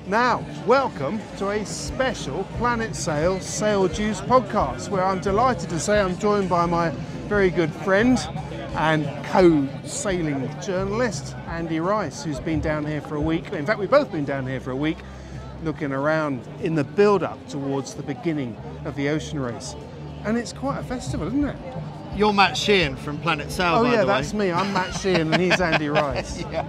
Now, welcome to a special Planet Sail Sailjuice podcast, where I'm delighted to say I'm joined by my very good friend and co-sailing journalist, Andy Rice, who's been down here for a week. In fact, we've both been down here for a week, looking around in the build-up towards the beginning of the ocean race. And it's quite a festival, isn't it? You're Matt Sheahan from Planet Sail, by the way. Oh yeah, that's me. I'm Matt Sheahan and he's Andy Rice. Yeah.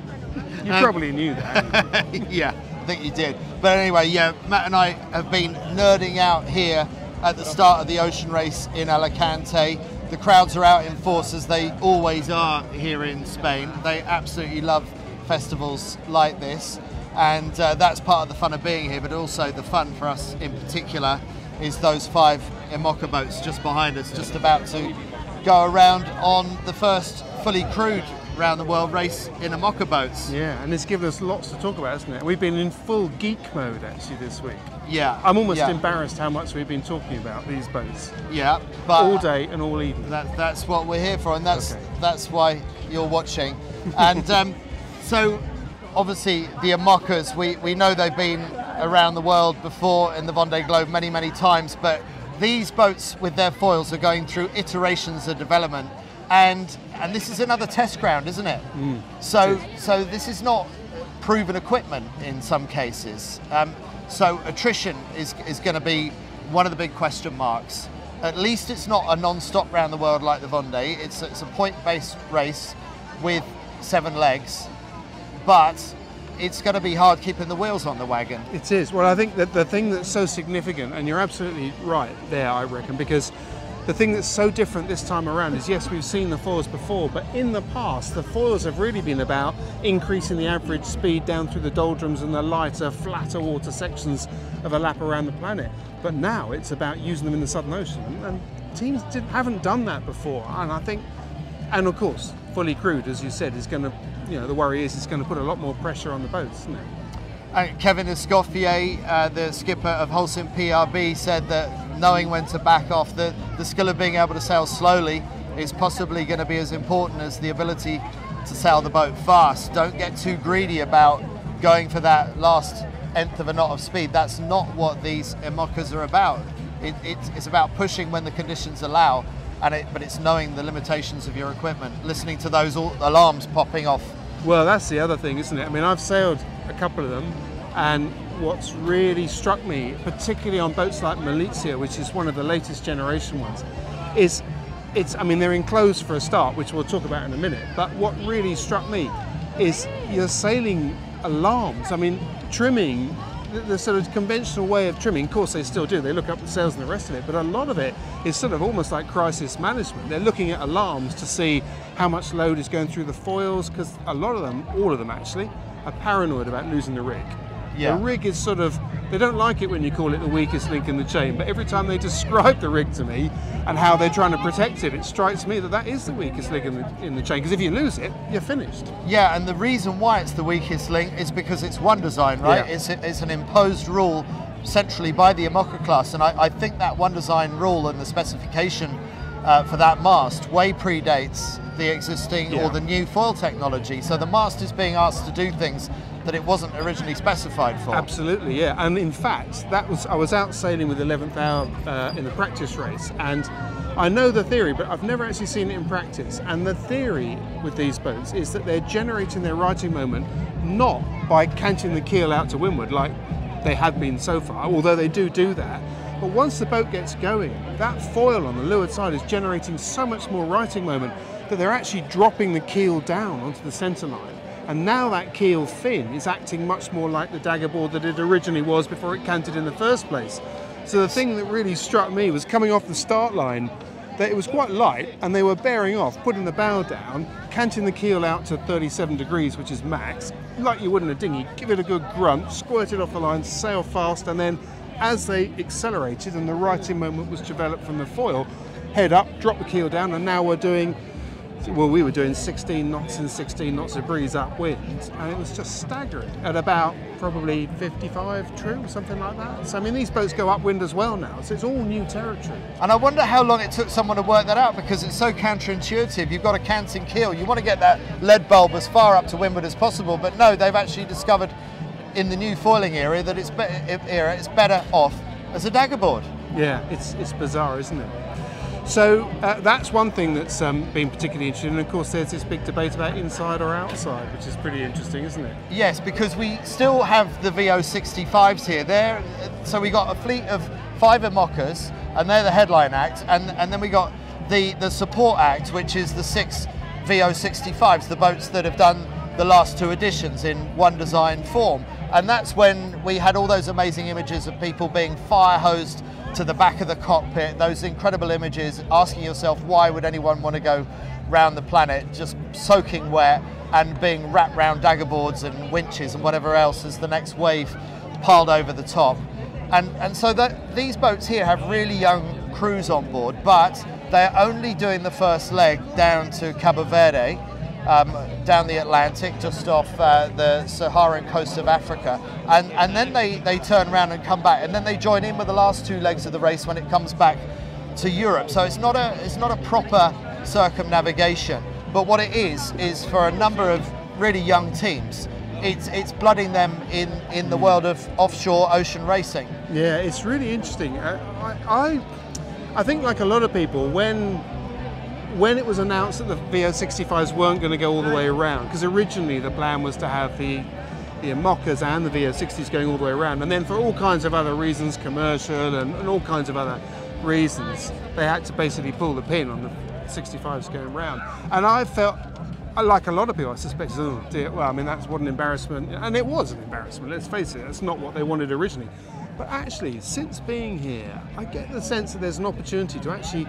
You probably knew that. Yeah, I think you did. But anyway, yeah, Matt and I have been nerding out here at the start of the ocean race in Alicante. The crowds are out in force, as they always are here in Spain. They absolutely love festivals like this, and that's part of the fun of being here, but also the fun for us in particular is those 5 Imoca boats just behind us, just about to go around on the first fully crewed round the world race in Imoca boats. Yeah, and it's given us lots to talk about, hasn't it? We've been in full geek mode actually this week. Yeah. I'm almost embarrassed how much we've been talking about these boats. Yeah, but all day and all evening. That's what we're here for, and that's why you're watching. And so obviously the Imocas, we know they've been around the world before in the Vendée Globe many times, but these boats with their foils are going through iterations of development, and this is another test ground, isn't it? So this is not proven equipment in some cases. So attrition is going to be one of the big question marks. At least it's not a non-stop round the world like the Vendée. It's a point-based race with 7 legs, but it's going to be hard keeping the wheels on the wagon. It is. Well, I think that the thing that's so significant, and you're absolutely right there, I reckon, because the thing that's so different this time around is, yes, we've seen the foils before, but in the past, the foils have really been about increasing the average speed down through the doldrums and the lighter, flatter water sections of a lap around the planet. But now it's about using them in the Southern Ocean, and teams haven't done that before. And I think, and of course, fully crewed, as you said, is going to, the worry is it's going to put a lot more pressure on the boats, isn't it? Kevin Escoffier, the skipper of Holcim PRB, said that knowing when to back off, the skill of being able to sail slowly is possibly going to be as important as the ability to sail the boat fast. Don't get too greedy about going for that last nth of a knot of speed. That's not what these Imocas are about. It's about pushing when the conditions allow, but it's knowing the limitations of your equipment, listening to those alarms popping off. Well, that's the other thing, isn't it? I mean, I've sailed a couple of them, and what's really struck me, particularly on boats like Malizia, which is one of the latest generation ones, is they're enclosed for a start, which we'll talk about in a minute, but what really struck me is your sailing alarms. I mean, trimming, the sort of conventional way of trimming, of course they still do, they look up the sails and the rest of it, but a lot of it is sort of almost like crisis management. They're looking at alarms to see how much load is going through the foils, because a lot of them, all of them actually, are paranoid about losing the rig. Yeah. The rig is sort of, they don't like it when you call it the weakest link in the chain, but every time they describe the rig to me and how they're trying to protect it, it strikes me that that is the weakest link in the chain, because if you lose it, you're finished. Yeah, and the reason why it's the weakest link is because it's one design, right? Yeah. It's an imposed rule centrally by the Imoca class, and I think that one design rule and the specification for that mast way predates the existing or the new foil technology. So the mast is being asked to do things that it wasn't originally specified for. Absolutely, yeah. And in fact, I was out sailing with 11th hour in the practice race, and I know the theory, but I've never actually seen it in practice. And the theory with these boats is that they're generating their righting moment not by canting the keel out to windward like they have been so far, although they do that. But once the boat gets going, that foil on the leeward side is generating so much more righting moment that they're actually dropping the keel down onto the centre line. And now that keel fin is acting much more like the dagger board that it originally was before it canted in the first place. So the thing that really struck me was coming off the start line, that it was quite light and they were bearing off, putting the bow down, canting the keel out to 37 degrees, which is max, like you would in a dinghy, give it a good grunt, squirt it off the line, sail fast, and then as they accelerated and the righting moment was developed from the foil, head up, drop the keel down, and now we're doing, well, we were doing 16 knots and 16 knots of breeze upwind, and it was just staggering at about probably 55 true, something like that. So I mean, these boats go upwind as well now, so it's all new territory. And I wonder how long it took someone to work that out, because it's so counterintuitive. You've got a canting keel, you want to get that lead bulb as far up to windward as possible, but no, they've actually discovered in the new foiling era that it's better off as a dagger board. Yeah, it's bizarre, isn't it? So that's one thing that's been particularly interesting, and of course there's this big debate about inside or outside, which is pretty interesting, isn't it? Yes, because we still have the VO65s here. So we got a fleet of 5 Imoccas, and they're the headline act, and then we got the support act, which is the 6 VO65s, the boats that have done the last 2 editions in one design form. And that's when we had all those amazing images of people being fire hosed to the back of the cockpit, those incredible images, asking yourself why would anyone want to go round the planet just soaking wet and being wrapped round dagger boards and winches and whatever else as the next wave piled over the top. And so that these boats here have really young crews on board, but they're only doing the first leg down to Cabo Verde, down the Atlantic, just off the Saharan coast of Africa, and then they turn around and come back, and then they join in with the last 2 legs of the race when it comes back to Europe. So it's not a proper circumnavigation, but what it is for a number of really young teams, it's blooding them in the world of offshore ocean racing. Yeah, it's really interesting. I think, like a lot of people, when it was announced that the VO65s weren't going to go all the way around, because originally the plan was to have the Imoccas and the VO60s going all the way around, and then for all kinds of other reasons, commercial and all kinds of other reasons, they had to basically pull the pin on the 65s going around. And I felt, like a lot of people, I suspected, oh dear, well, I mean, that's what an embarrassment, and it was an embarrassment, let's face it, that's not what they wanted originally. But actually, since being here, I get the sense that there's an opportunity to actually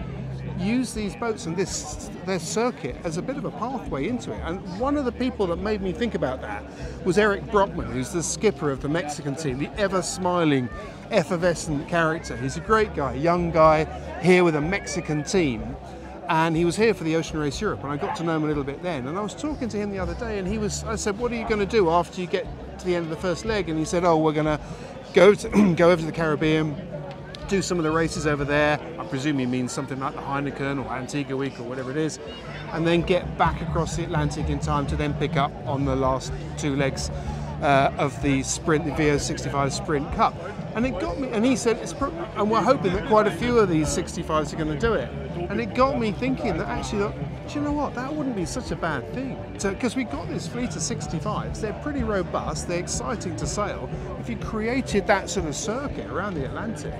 use these boats and their circuit as a bit of a pathway into it. And one of the people that made me think about that was Eric Brockman, who's the skipper of the Mexican team, the ever-smiling, effervescent character. He's a great guy, young guy, here with a Mexican team. And he was here for the Ocean Race Europe, and I got to know him a little bit then. And I was talking to him the other day, and I said, what are you going to do after you get to the end of the first leg? And he said, oh, we're going to go over to the Caribbean, do some of the races over there. I presume he means something like the Heineken or Antigua Week or whatever it is, and then get back across the Atlantic in time to then pick up on the last 2 legs of the sprint, the VO65 Sprint Cup. And it got me, and he said, and we're hoping that quite a few of these 65s are going to do it. And it got me thinking that actually, look, do you know what, that wouldn't be such a bad thing. Because we've got this fleet of 65s, they're pretty robust, they're exciting to sail. If you created that sort of circuit around the Atlantic.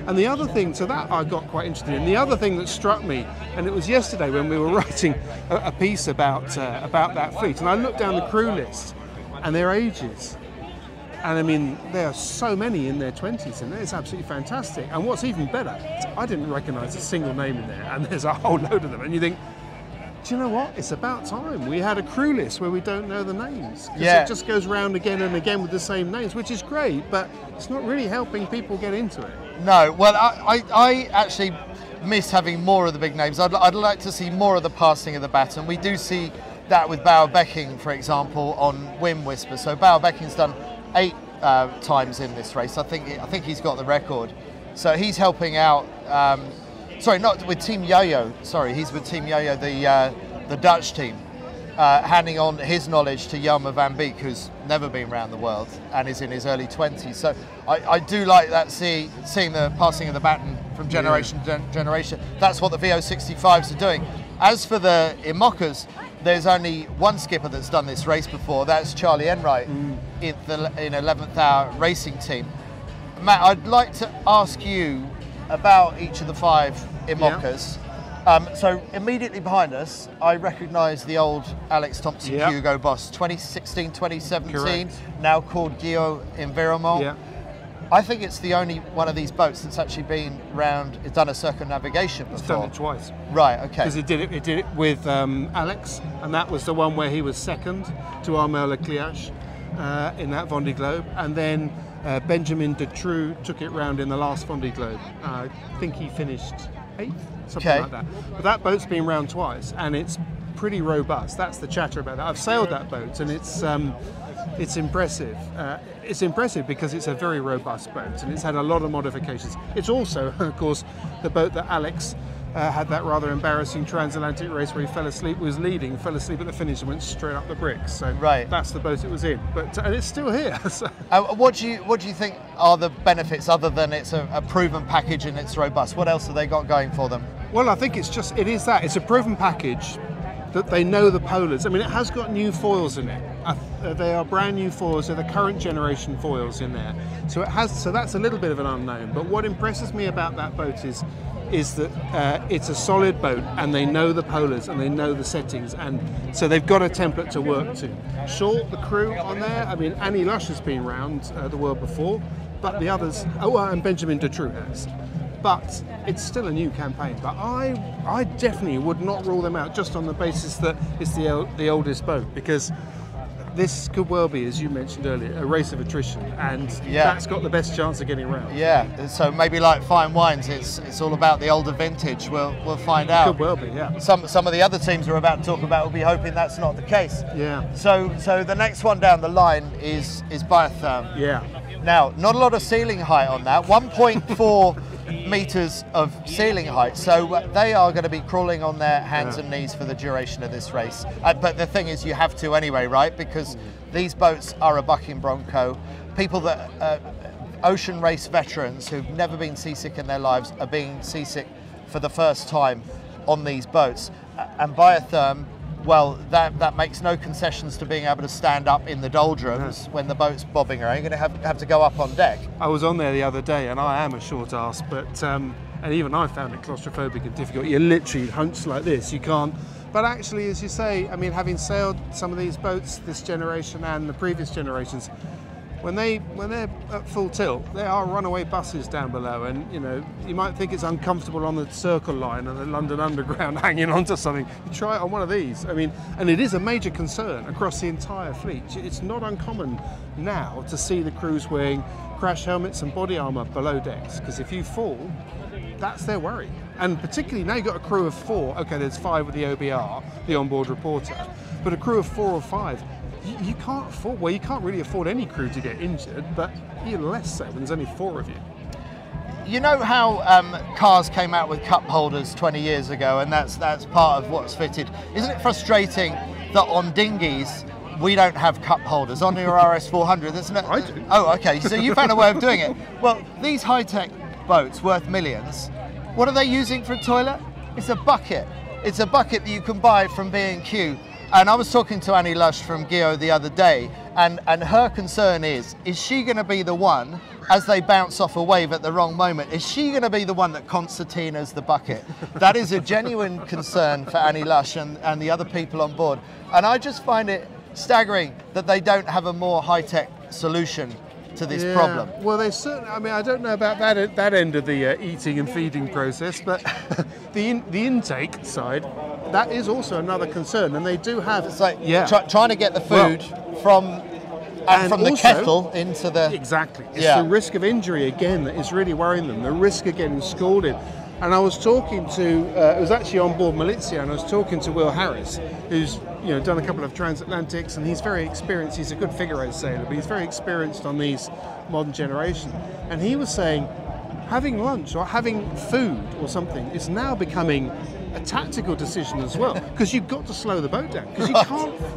And the other thing, so that I got quite interested in, the other thing that struck me, and it was yesterday when we were writing a piece about that fleet, and I looked down the crew list and their ages. And I mean, there are so many in their 20s in there, it's absolutely fantastic. And what's even better, I didn't recognise a single name in there, and there's a whole load of them. And you think, do you know what? It's about time. We had a crew list where we don't know the names. Yeah. It just goes round again and again with the same names, which is great, but it's not really helping people get into it. No, well, I actually miss having more of the big names. I'd like to see more of the passing of the baton. We do see that with Bauer Becking, for example, on Whim Whisper. So Bauer Becking's done 8 times in this race. I think he's got the record. So he's helping out. Sorry, not with Team Yo-Yo. Sorry, he's with Team Yo-Yo, the Dutch team, handing on his knowledge to Jelmer van Beek, who's never been around the world and is in his early 20s. So I do like that, seeing the passing of the baton from generation to generation. That's what the VO65s are doing. As for the Imoccas, there's only one skipper that's done this race before. That's Charlie Enright in 11th Hour Racing Team. Matt, I'd like to ask you about each of the 5 Imoccas. Yeah. So immediately behind us, I recognise the old Alex Thompson Hugo Boss, 2016, 2017, correct. Now called Gio Environment. Yeah. I think it's the only one of these boats that's actually been round, it's done a circumnavigation before. It's done it twice. Right, okay. Because it did it with Alex, and that was the one where he was second to Armel Leclerc in that Vendée Globe, and then Benjamin Dutroux took it round in the last Vendée Globe. I think he finished 8th, something like that. But that boat's been round twice, and it's pretty robust. That's the chatter about that. I've sailed that boat, and it's impressive. It's impressive because it's a very robust boat, and it's had a lot of modifications. It's also, of course, the boat that Alex had that rather embarrassing transatlantic race where he fell asleep, was leading, fell asleep at the finish and went straight up the bricks. So that's the boat it was in. But and it's still here. So. What do you think are the benefits other than it's a proven package and it's robust? What else have they got going for them? Well, I think it's a proven package that they know the polars. I mean, it has got new foils in it. They are brand new foils. They're the current generation foils in there. So that's a little bit of an unknown. But what impresses me about that boat is that it's a solid boat, and they know the polars and they know the settings, and so they've got a template to work to. Sure, the crew on there. I mean, Andy Lush has been around the world before, but the others. And Benjamin Dutroux has. But it's still a new campaign. But I definitely would not rule them out just on the basis that it's the oldest boat, because this could well be, as you mentioned earlier, a race of attrition, and that's got the best chance of getting around. Yeah, so maybe like fine wines, it's all about the older vintage. We'll find out. Could well be, yeah. Some of the other teams we're about to talk about will be hoping that's not the case. Yeah. So the next one down the line is Biotherm. Yeah. Now, not a lot of ceiling height on that. 1.4 meters of ceiling height, so they are going to be crawling on their hands and knees for the duration of this race. But the thing is, you have to anyway, right? Because these boats are a bucking bronco. People that ocean race veterans who've never been seasick in their lives are being seasick for the first time on these boats. And Biotherm, well, that makes no concessions to being able to stand up in the doldrums when the boat's bobbing around. You're going to have to go up on deck. I was on there the other day, and I am a short ass, but and even I found it claustrophobic and difficult. You're literally hunched like this. You can't. But actually, as you say, I mean, having sailed some of these boats, this generation and the previous generations, when they're at full tilt, there are runaway buses down below, and you might think it's uncomfortable on the Circle Line and the London Underground hanging onto something. You try it on one of these. I mean, and it is a major concern across the entire fleet. It's not uncommon now to see the crews wearing crash helmets and body armour below decks, because if you fall, that's their worry. And particularly now you've got a crew of 4. Okay, there's 5 with the OBR, the onboard reporter, but a crew of 4 or 5. You can't afford, well, you can't really afford any crew to get injured, but even less so when there's only 4 of you. You know how cars came out with cup holders 20 years ago, and that's part of what's fitted. Isn't it frustrating that on dinghies we don't have cup holders? On your RS400, isn't it? I do. Oh, okay, so you found a way of doing it. Well, these high-tech boats worth millions, what are they using for a toilet? It's a bucket. It's a bucket that you can buy from B&Q. And I was talking to Annie Lush from Geo the other day, and her concern is she going to be the one, as they bounce off a wave at the wrong moment, is she going to be the one that concertinas the bucket? That is a genuine concern for Annie Lush and the other people on board. And I just find it staggering that they don't have a more high-tech solution to this problem. Well, they certainly, I mean, I don't know about that end of the eating and feeding process, but the intake side, that is also another concern, and they do have. It's like trying to get the food from the also, kettle into the. Exactly. It's the risk of injury again that is really worrying them. The risk of getting scalded. And I was talking to, it was actually on board Malizia, and I was talking to Will Harris, who's done a couple of transatlantics, and he's very experienced. He's a good figure-8 sailor, but he's very experienced on these modern generation. And he was saying, having lunch or having food or something is now becoming a tactical decision as well, because you've got to slow the boat down, because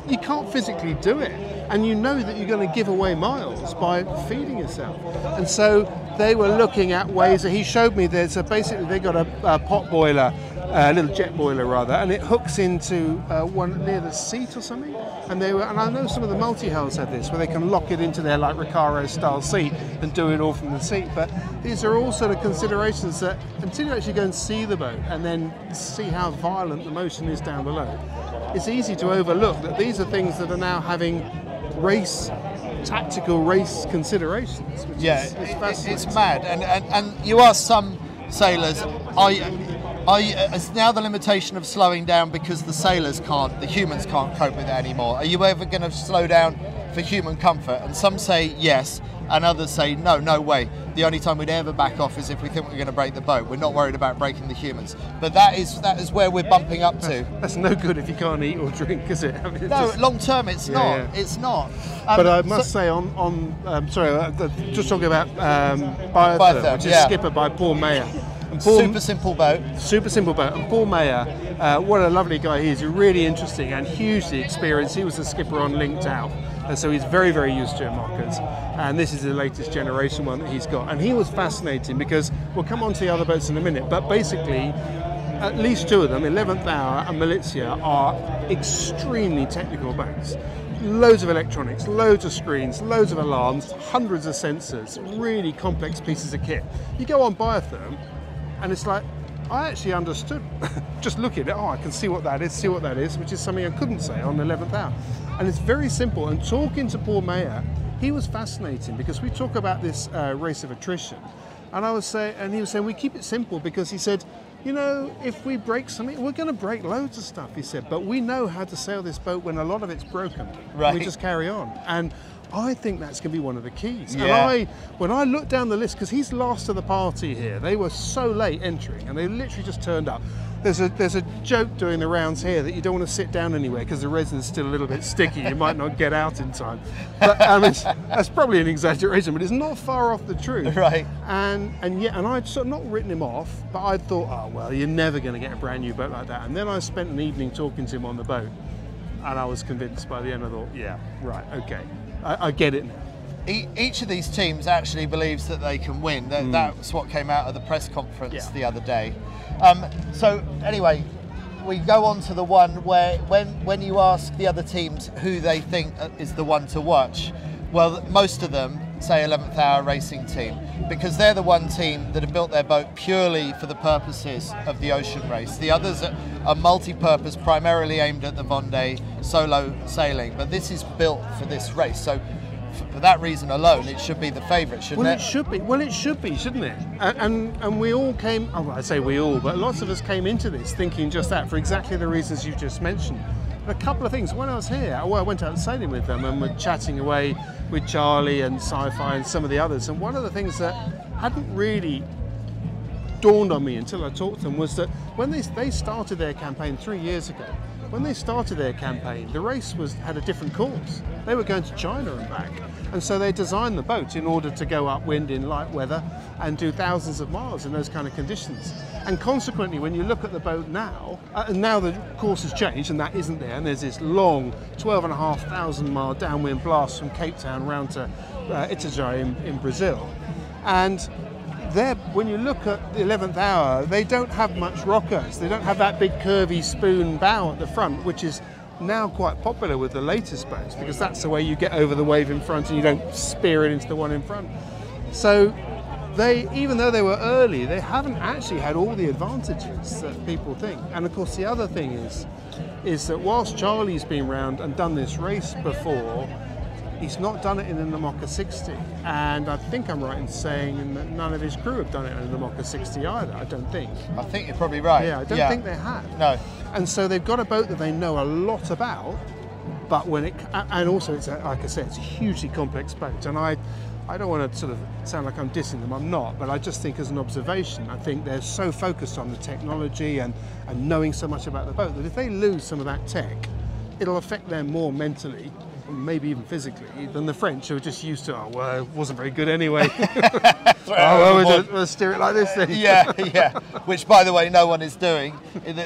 you can't physically do it, and you know that you're going to give away miles by feeding yourself. And so they were looking at ways that he showed me. Basically they got a pot boiler, a little jet boiler rather, and it hooks into one near the seat or something. And I know some of the multi-hulls have this, where they can lock it into their like Recaro style seat and do it all from the seat. But these are all sort of considerations that until you actually go and see the boat and then see how violent the motion is down below, it's easy to overlook that these are things that are now having tactical race considerations. Which is it's mad. And you ask some sailors, is now the limitation of slowing down because the humans can't cope with it anymore? Are you ever going to slow down for human comfort? And some say yes, and others say no way. The only time we'd ever back off is if we think we're going to break the boat. We're not worried about breaking the humans. But that is where we're bumping up to. That's no good if you can't eat or drink, is it? I mean, long term it's not. Yeah. It's not. But I must say just talking about Biotherm, which is skipper by Paul Mayer. Super simple boat. Super simple boat. And Paul Mayer, what a lovely guy he is. He's really interesting and hugely experienced. He was the skipper on Linked Out, and so he's very, very used to mockers. And this is the latest generation one that he's got. And he was fascinating because we'll come on to the other boats in a minute, but basically, at least two of them, 11th Hour and Militia, are extremely technical boats. Loads of electronics, loads of screens, loads of alarms, hundreds of sensors, really complex pieces of kit. You go on Biotherm, and it's like, I actually understood, just looking at it, oh, I can see what that is, which is something I couldn't say on 11th Hour. And it's very simple, and talking to Paul Mayer, he was fascinating because we talk about this race of attrition, and he was saying we keep it simple because he said, you know, if we break something, we're going to break loads of stuff, he said, but we know how to sail this boat when a lot of it's broken. Right. We just carry on. And I think that's going to be one of the keys. Yeah. And when I looked down the list, because he's last to the party here, they were so late entering, and they literally just turned up. There's a joke doing the rounds here that you don't want to sit down anywhere because the resin's still a little bit sticky. You might not get out in time. But I mean, that's probably an exaggeration, but it's not far off the truth. Right. And I'd sort of not written him off, but I thought, oh well, you're never going to get a brand new boat like that. And then I spent an evening talking to him on the boat, and I was convinced. By the end, I thought, yeah, right, okay, I get it now. Each of these teams actually believes that they can win. That's what came out of the press conference the other day. So anyway, we go on to the one where when you ask the other teams who they think is the one to watch, well, most of them say 11th Hour Racing Team, because they're the one team that have built their boat purely for the purposes of the ocean race. The others are multi-purpose, primarily aimed at the Vendée solo sailing, but this is built for this race. So for that reason alone, it should be the favourite, shouldn't it? Well, it should be. Well, it should be, shouldn't it? And we all came, oh, I say we all, but lots of us came into this thinking just that, for exactly the reasons you just mentioned. But a couple of things. When I was here, I went out sailing with them and we're chatting away with Charlie and Sci-Fi and some of the others. And one of the things that hadn't really dawned on me until I talked to them was that when they started their campaign 3 years ago, when they started their campaign, the race had a different course. They were going to China and back. And so they designed the boat in order to go upwind in light weather and do thousands of miles in those kind of conditions. And consequently, when you look at the boat now, and now the course has changed and that isn't there, and there's this long 12,500 mile downwind blast from Cape Town round to Itajaí in Brazil. And when you look at the 11th Hour, they don't have much rockers. They don't have that big curvy spoon bow at the front, which is now quite popular with the latest boats, because that's the way you get over the wave in front and you don't spear it into the one in front. So even though they were early, they haven't actually had all the advantages that people think. And of course the other thing is that whilst Charlie's been round and done this race before, he's not done it in an Namoka 60, and I think I'm right in saying that none of his crew have done it in an Namoka 60 either, I don't think. I think you're probably right. Yeah, I don't think they have. No. And so they've got a boat that they know a lot about, but and also it's like I said, it's a hugely complex boat, and I don't want to sort of sound like I'm dissing them, I'm not, but I just think as an observation, I think they're so focused on the technology and knowing so much about the boat that if they lose some of that tech, it'll affect them more mentally, maybe even physically, than the French, who are just used to, oh, well, it wasn't very good anyway. We'll steer it like this then. Yeah. Which, by the way, no one is doing.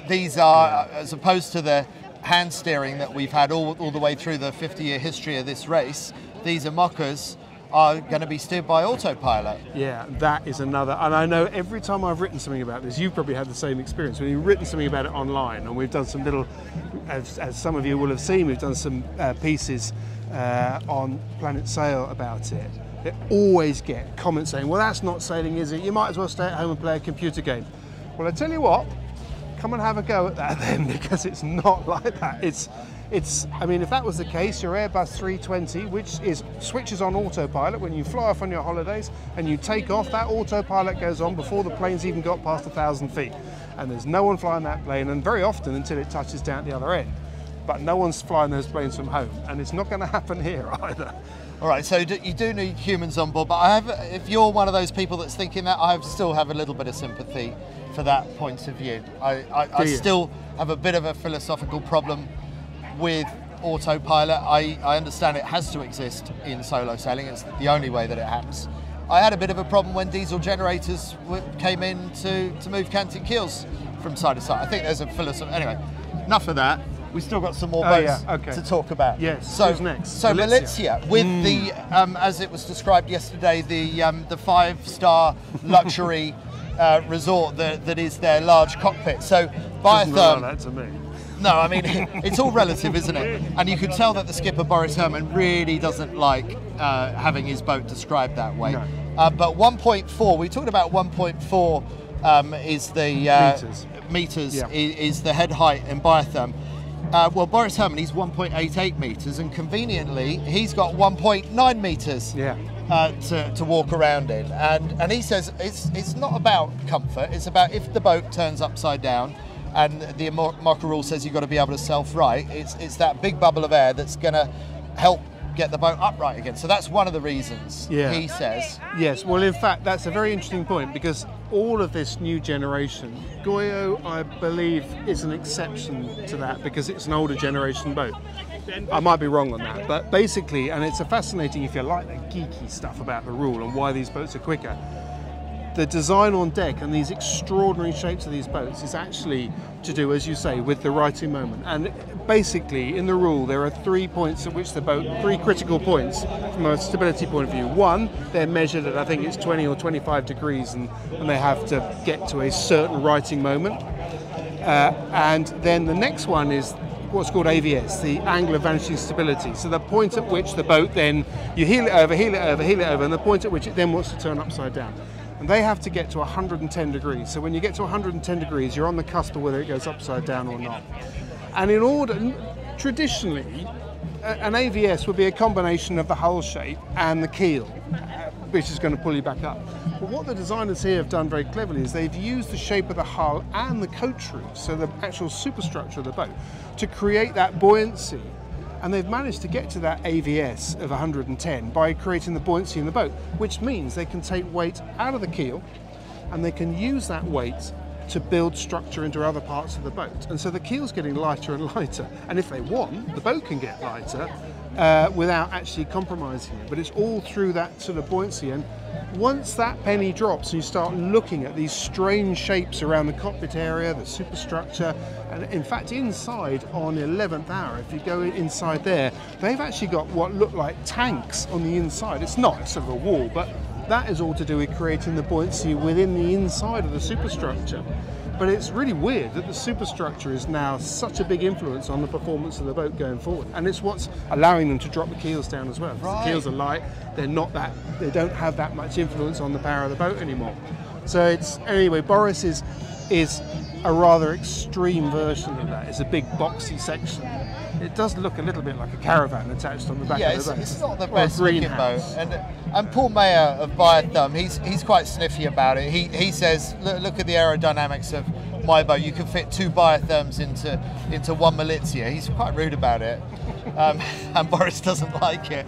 These are, as opposed to the hand steering that we've had all the way through the 50-year history of this race, these mockers are going to be steered by autopilot. Yeah, that is another, and I know every time I've written something about this, you've probably had the same experience, when you've written something about it online, and we've done some little, as some of you will have seen, we've done some pieces on Planet Sail about it. They always get comments saying, well, that's not sailing, is it? You might as well stay at home and play a computer game. Well, I tell you what, come and have a go at that then, because it's not like that. I mean, if that was the case, your Airbus 320, which switches on autopilot when you fly off on your holidays and you take off, that autopilot goes on before the plane's even got past 1,000 feet. And there's no one flying that plane, and very often until it touches down at the other end. But no one's flying those planes from home, and it's not going to happen here either. All right, so you do need humans on board, but if you're one of those people that's thinking that, I still have a little bit of sympathy for that point of view. I still have a bit of a philosophical problem with autopilot. I understand it has to exist in solo sailing. It's the only way that it happens. I had a bit of a problem when diesel generators came in to move canting keels from side to side. I think there's a philosophy. Anyway, enough of that. We still got some more boats to talk about. Yes. So who's next? So Malizia with the, as it was described yesterday, the 5-star luxury resort that is their large cockpit. So Doesn't look biotherm. like that to me. No, I mean it's all relative, isn't it? And you could tell that the skipper Boris Herman really doesn't like having his boat described that way. No. But 1.4, we talked about 1.4 is the meters is the head height in biotherm. Well, Boris Herman, he's 1.88 meters, and conveniently, he's got 1.9 meters to walk around in. And he says it's not about comfort; it's about if the boat turns upside down, and the IMOCA rule says you've got to be able to self-right. It's that big bubble of air that's going to help get the boat upright again. So that's one of the reasons, he says. Yes, well, in fact, that's a very interesting point, because all of this new generation, Goyo, I believe, is an exception to that because it's an older generation boat. I might be wrong on that, but basically, and it's a fascinating, if you like, the geeky stuff about the rule and why these boats are quicker. The design on deck and these extraordinary shapes of these boats is actually to do, as you say, with the righting moment. And basically, in the rule, there are 3 points at which the boat, 3 critical points from a stability point of view. One, they're measured at, I think it's 20 or 25 degrees, and they have to get to a certain righting moment. And then the next one is what's called AVS, the angle of vanishing stability. So the point at which the boat then, you heel it over, heel it over, heel it over, and the point at which it then wants to turn upside down. And they have to get to 110 degrees. So when you get to 110 degrees, you're on the cusp of whether it goes upside down or not. And in order, traditionally, an AVS would be a combination of the hull shape and the keel, which is going to pull you back up. But what the designers here have done very cleverly is they've used the shape of the hull and the coach roof, so the actual superstructure of the boat, to create that buoyancy. And they've managed to get to that AVS of 110 by creating the buoyancy in the boat, which means they can take weight out of the keel and they can use that weight to build structure into other parts of the boat. And so the keel's getting lighter and lighter. And if they want, the boat can get lighter without actually compromising it. But it's all through that sort of buoyancy. And once that penny drops and you start looking at these strange shapes around the cockpit area, the superstructure, and in fact inside on the 11th hour, if you go inside there, they've actually got what look like tanks on the inside. It's not, it's sort of a wall, but that is all to do with creating the buoyancy within the inside of the superstructure. But it's really weird that the superstructure is now such a big influence on the performance of the boat going forward, and it's what's allowing them to drop the keels down as well. Right. The keels are light; they don't have that much influence on the power of the boat anymore. So it's anyway. Boris is a rather extreme version of that. It's a big boxy section. It does look a little bit like a caravan attached on the back of the boat. It's not the best looking boat. And Paul Mayer of Biotherm, he's quite sniffy about it. He says, look at the aerodynamics of my boat. You can fit 2 Biotherms into one Malizia. He's quite rude about it, and Boris doesn't like it.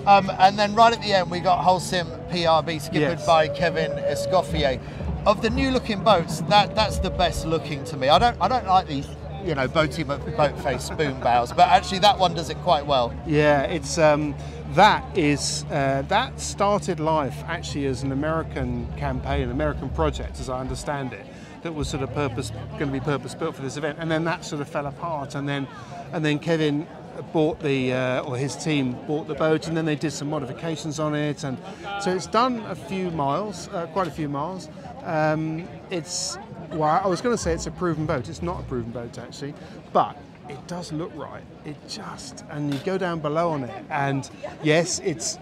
And then right at the end, we got Holcim PRB skippered by Kevin Escoffier. Of the new looking boats, that's the best looking to me. I don't like these, you know, boat face spoon bows, but actually that one does it quite well. Yeah, it's that started life actually as an American campaign, an American project, as I understand it, that was sort of going to be purpose built for this event, and then that sort of fell apart, and then Kevin bought or his team bought the boat, and then they did some modifications on it, and so it's done a few miles, quite a few miles. Well, I was going to say it's a proven boat. It's not a proven boat actually, but it does look right. And you go down below on it, and yes, it's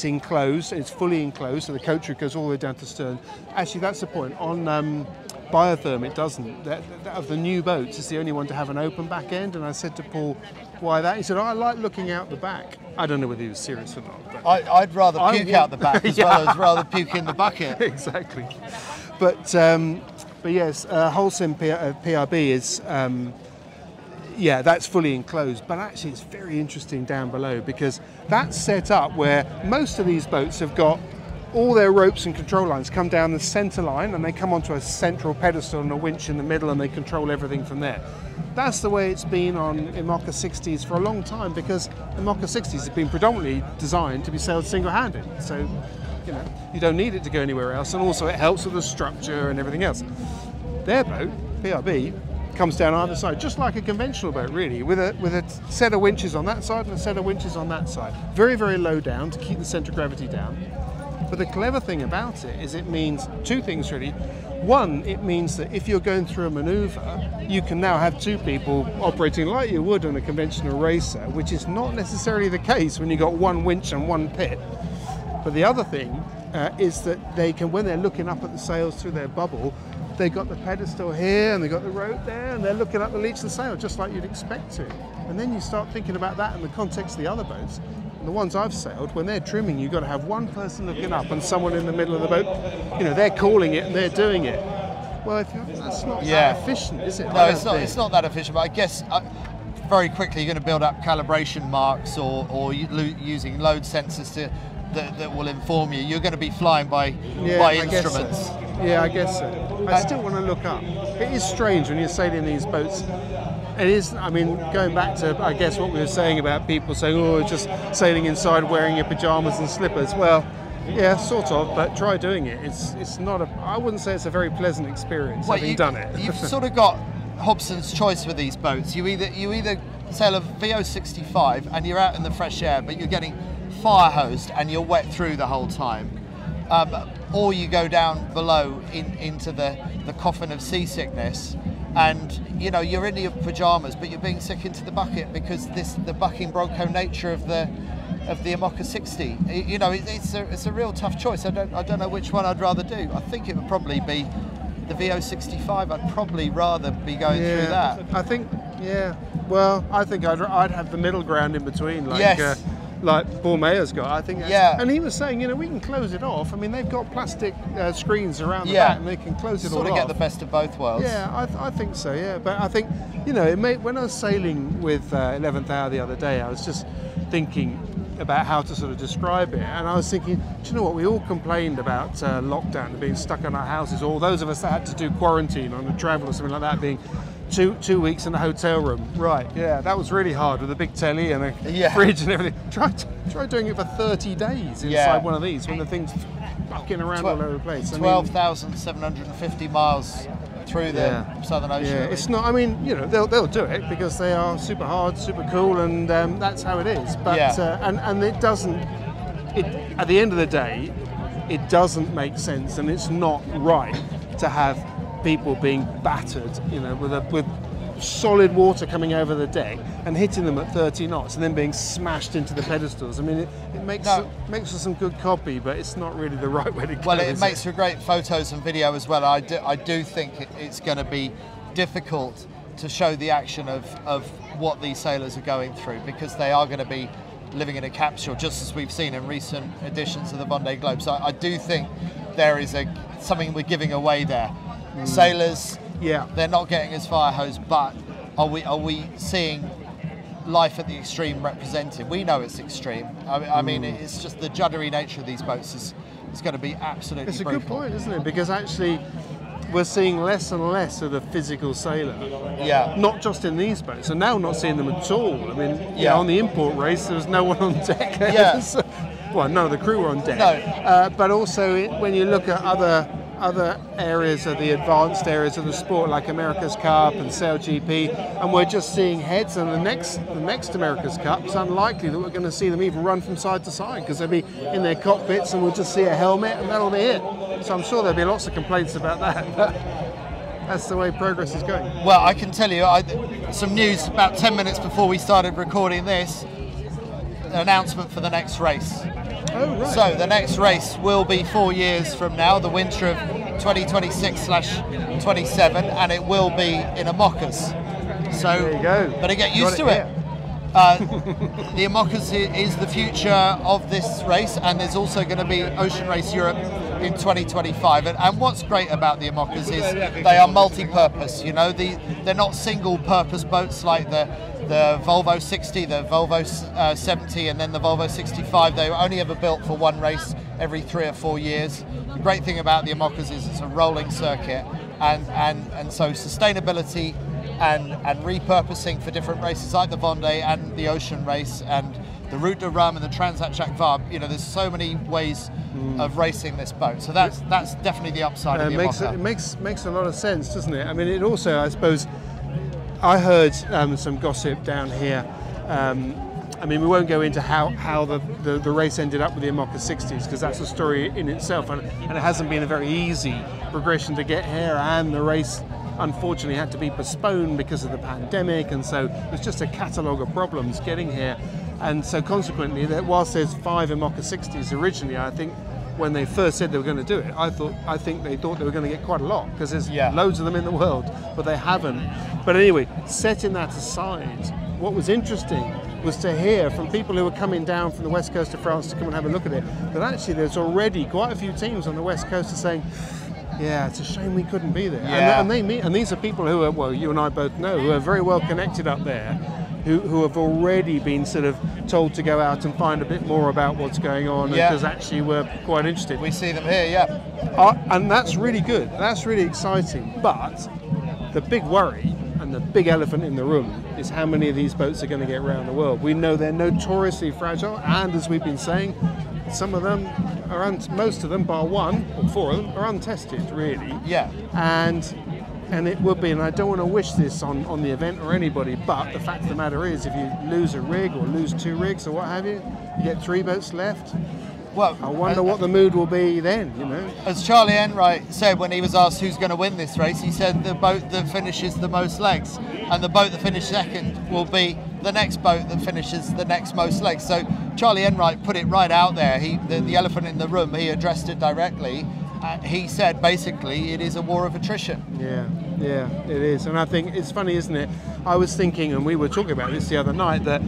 enclosed. It's fully enclosed, so the coach roof goes all the way down to stern. Actually, that's the point. On Biotherm, it doesn't. That of the new boats, it's the only one to have an open back end. And I said to Paul, why that? He said, I like looking out the back. I don't know whether he was serious or not. But I'd rather puke out the back as well as rather puke in the bucket. Exactly. But yes, Holcim PRB is, that's fully enclosed. But actually, it's very interesting down below because that's set up where most of these boats have got all their ropes and control lines come down the center line, and they come onto a central pedestal and a winch in the middle, and they control everything from there. That's the way it's been on IMOCA 60s for a long time, because IMOCA 60s have been predominantly designed to be sailed single-handed. So, you know, you don't need it to go anywhere else, and also it helps with the structure and everything else. Their boat, PRB, comes down either side, just like a conventional boat, really, with a set of winches on that side and a set of winches on that side. Very, very low down to keep the centre of gravity down. But the clever thing about it is it means two things, really. One, it means that if you're going through a manoeuvre, you can now have two people operating like you would on a conventional racer, which is not necessarily the case when you've got one winch and one pit. But the other thing is that they can, when they're looking up at the sails through their bubble, they've got the pedestal here and they've got the rope there, and they're looking up the leach of the sail just like you'd expect to. And then you start thinking about that in the context of the other boats. And the ones I've sailed, when they're trimming, you've got to have one person looking up and someone in the middle of the boat. You know, they're calling it and they're doing it. Well, that's not that efficient, is it? No, it's not that efficient, but I guess very quickly you're going to build up calibration marks or using load sensors that will inform you. You're going to be flying by instruments. Yeah, I guess so. I still want to look up. It is strange when you're sailing these boats. It is, I mean, going back to, I guess, what we were saying about people saying, oh, just sailing inside wearing your pyjamas and slippers. Well, yeah, sort of, but try doing it. It's not I wouldn't say it's a very pleasant experience having done it. You've sort of got Hobson's choice with these boats. You either sail a VO65 and you're out in the fresh air, but you're getting fire hosed and you're wet through the whole time. Or you go down below into the coffin of seasickness, and you know you're in your pajamas, but you're being sick into the bucket because the bucking bronco nature of the IMOCA 60. You know, it's a real tough choice. I don't know which one I'd rather do. I think it would probably be the VO65. I'd probably rather be going through that. I think, well, I think I'd have the middle ground in between, like Paul Mayer's got. I think and he was saying, you know, we can close it off. I mean, they've got plastic screens around the back and they can close it all off. Sort of get the best of both worlds. Yeah, I think so, yeah. But I think, you know, when I was sailing with 11th Hour the other day, I was just thinking about how to sort of describe it, and I was thinking, do you know what, we all complained about lockdown and being stuck in our houses, or those of us that had to do quarantine on a travel or something like that, being two weeks in a hotel room. Right, yeah, that was really hard with a big telly and a fridge and everything. Try doing it for 30 days inside one of these when the thing's bucking around all over the place. 12,750 miles through the Southern Ocean. Yeah, it's not, I mean, you know, they'll do it because they are super hard, super cool, and that's how it is. But and it doesn't, at the end of the day, it doesn't make sense, and it's not right to have people being battered, you know, with solid water coming over the deck and hitting them at 30 knots and then being smashed into the pedestals. I mean, it makes for some good copy, but it's not really the right way to go. Well, it makes for great photos and video as well. I do think it's going to be difficult to show the action of what these sailors are going through, because they are going to be living in a capsule, just as we've seen in recent editions of the Vendée Globe. So I do think there is something we're giving away there. Sailors, they're not getting as fire hosed, but are we seeing life at the extreme represented? We know it's extreme. I mean, it's just the juddery nature of these boats is going to be absolutely It's a brutal. good point, isn't it? Because actually we're seeing less and less of the physical sailor. Yeah. Not just in these boats, and now not seeing them at all. I mean, on the import race there was no one on deck. Well, none of the crew were on deck. No. But also when you look at other areas of the advanced areas of the sport, like America's Cup and Sail GP, and we're just seeing heads, and the next America's Cup, it's unlikely that we're going to see them even run from side to side, because they'll be in their cockpits and we'll just see a helmet and that'll be it. So I'm sure there'll be lots of complaints about that, but that's the way progress is going. Well, I can tell you some news about 10 minutes before we started recording this, an announcement for the next race. Oh, right. So the next race will be 4 years from now, the winter of 2026/27, and it will be in IMOCAs. So there you go. Better get used to it. The IMOCAs is the future of this race, and there's also going to be Ocean Race Europe in 2025. And what's great about the IMOCAs is they are multi-purpose. You know, they're not single-purpose boats like the Volvo 60, the Volvo 70, and then the Volvo 65. They were only ever built for one race. every 3 or 4 years. The great thing about the Imocas is it's a rolling circuit, and so sustainability and repurposing for different races like the Vendée and the Ocean Race and the Route de Rhum and the Transat Jacques Vabre, you know, there's so many ways of racing this boat. So that's definitely the upside of the Imoca. It makes a lot of sense, doesn't it? I mean, it also, I suppose, I heard some gossip down here. I mean, we won't go into how the race ended up with the Imoca 60s, because that's a story in itself, and it hasn't been a very easy progression to get here, and the race unfortunately had to be postponed because of the pandemic, and so there's just a catalogue of problems getting here. And so consequently, whilst there's 5 Imoca 60s originally, I think when they first said they were going to do it, I think they thought they were going to get quite a lot, because there's loads of them in the world, but they haven't. But anyway, setting that aside, what was interesting was to hear from people who were coming down from the west coast of France to come and have a look at it, that actually there's already quite a few teams on the west coast are saying, yeah, it's a shame we couldn't be there. Yeah. And these are people who are, well, you and I both know, who are very well connected up there, who have already been sort of told to go out and find a bit more about what's going on, because actually we're quite interested. We see them here, yeah. And that's really good. That's really exciting. But the big worry and the big elephant in the room is how many of these boats are going to get around the world. We know they're notoriously fragile, and as we've been saying, some of them are, most of them, bar 1 or 4 of them, are untested, really. Yeah. And it would be, and I don't want to wish this on the event or anybody, but the fact of the matter is, if you lose a rig or lose 2 rigs or what have you, you get 3 boats left. Well, I wonder what the mood will be then, you know. As Charlie Enright said when he was asked who's going to win this race, he said the boat that finishes the most legs, and the boat that finishes second will be the next boat that finishes the next most legs. So Charlie Enright put it right out there. The elephant in the room, he addressed it directly. He said basically it is a war of attrition. Yeah, it is. And I think it's funny, isn't it? I was thinking, and we were talking about this the other night, that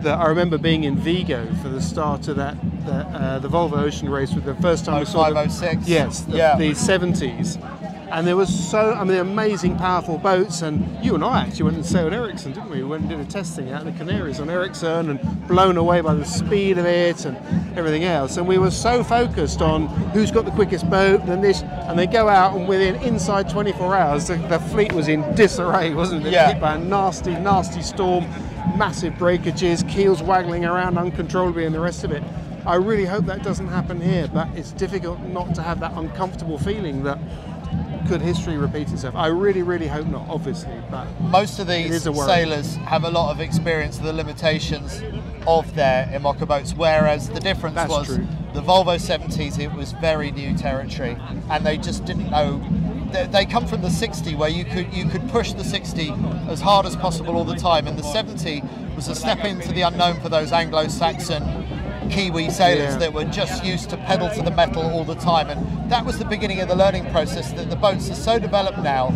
I remember being in Vigo for the start of the Volvo Ocean Race, with the first time we saw 0506. Yes, the 70s. And there was amazing, powerful boats, and you and I actually went and sailed Ericsson, didn't we? We went and did a testing out in the Canaries on Ericsson, and blown away by the speed of it and everything else. And we were so focused on who's got the quickest boat and this, and they go out, and inside 24 hours, the fleet was in disarray, wasn't it? Hit by a nasty, nasty storm, massive breakages, keels waggling around uncontrollably, and the rest of it. I really hope that doesn't happen here, but it's difficult not to have that uncomfortable feeling that could history repeat itself. I really, really hope not, obviously, but most of these sailors have a lot of experience of the limitations of their Imoca boats, whereas the difference was the Volvo 70s, it was very new territory, and they just didn't know. They come from the 60, where you could push the 60 as hard as possible all the time, and the 70 was a step into the unknown for those Anglo-Saxon Kiwi sailors that were just used to pedal to the metal all the time, and that was the beginning of the learning process. That the boats are so developed now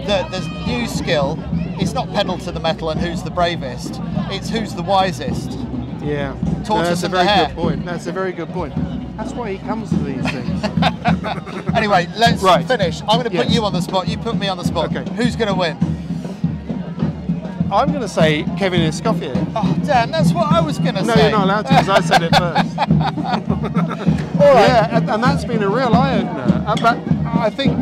that there's new skill. It's not pedal to the metal and who's the bravest, it's who's the wisest. Yeah, tortoise that's a very good point. That's a very good point. That's why he comes to these things. Anyway, let's finish. I'm going to put you on the spot. You put me on the spot. Okay. Who's going to win? I'm going to say Kevin Escoffier. Oh, damn, that's what I was going to say. No, you're not allowed to, because I said it first. All right. Yeah, and that's been a real eye-opener. But I think,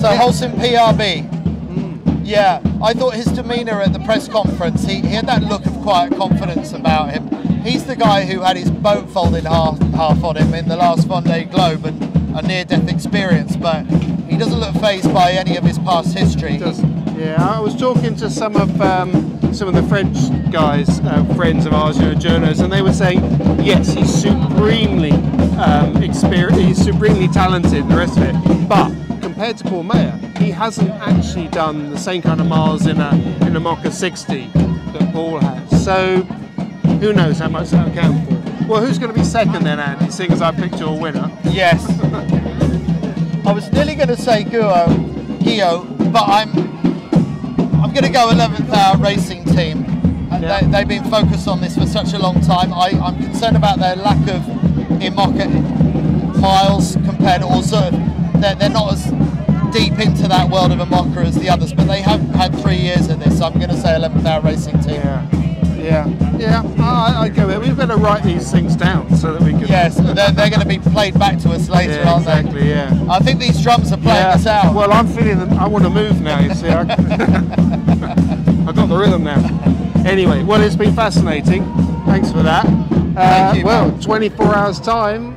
So Holcim PRB. Yeah, I thought his demeanour at the press conference, he had that look of quiet confidence about him. He's the guy who had his boat folded half on him in the last Vendée Globe and a near-death experience, but he doesn't look fazed by any of his past history. He doesn't. Yeah, I was talking to some of the French guys, friends of ours, journos, and they were saying, yes, he's supremely experienced, he's supremely talented, and the rest of it. But compared to Paul Mayer, he hasn't actually done the same kind of miles in a Imoca 60 that Paul has. So who knows how much that'll count for. Well, who's going to be second then, Andy, seeing as I picked your winner? Yes. I was nearly going to say Gio, but I'm going to go 11th Hour Racing Team. They've been focused on this for such a long time. I'm concerned about their lack of Imoca miles compared to also they're not as deep into that world of Imoca as the others, but they have had 3 years of this, so I'm going to say 11th Hour Racing Team. Yeah, I go with it. We better write these things down so that we can. Yes, they're going to be played back to us later, aren't exactly, they? Yeah. I think these drums are playing us out. Well, I'm feeling them. I want to move now. You see, I've got the rhythm now. Anyway, well, it's been fascinating. Thanks for that. Thank you, well, man. 24 hours time.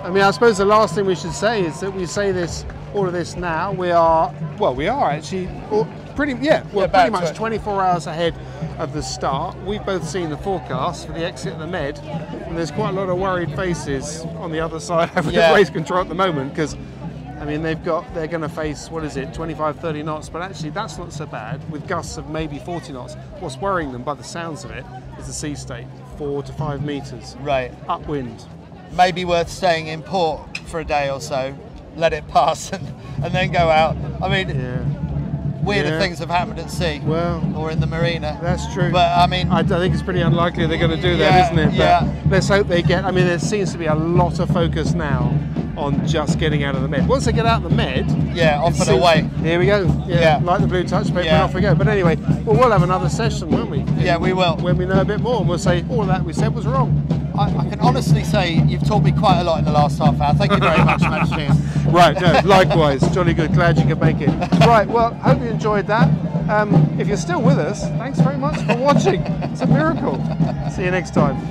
I mean, I suppose the last thing we should say is that we say this, all of this now. We are actually pretty much 24 hours ahead of the start. We've both seen the forecast for the exit of the Med, and there's quite a lot of worried faces on the other side of the race control at the moment, because I mean they're going to face, what is it, 25, 30 knots, but actually that's not so bad, with gusts of maybe 40 knots. What's worrying them, by the sounds of it, is the sea state, 4 to 5 meters upwind. Maybe worth staying in port for a day or so, let it pass, and then go out. I mean, weirder things have happened at sea, or in the marina. That's true. But I mean, I think it's pretty unlikely they're going to do that, isn't it? But let's hope they get. I mean, there seems to be a lot of focus now on just getting out of the Med. Once they get out of the Med, off and away. Here we go. Like the blue touch paper, and off we go. But anyway, we'll have another session, won't we? Yeah, we will. When we know a bit more, and we'll say all of that we said was wrong. I can honestly say you've taught me quite a lot in the last half hour. Thank you very much, Matt Sheahan. Right, no, likewise. Jolly good. Glad you could make it. Right, well, hope you enjoyed that. If you're still with us, thanks very much for watching. It's a miracle. See you next time.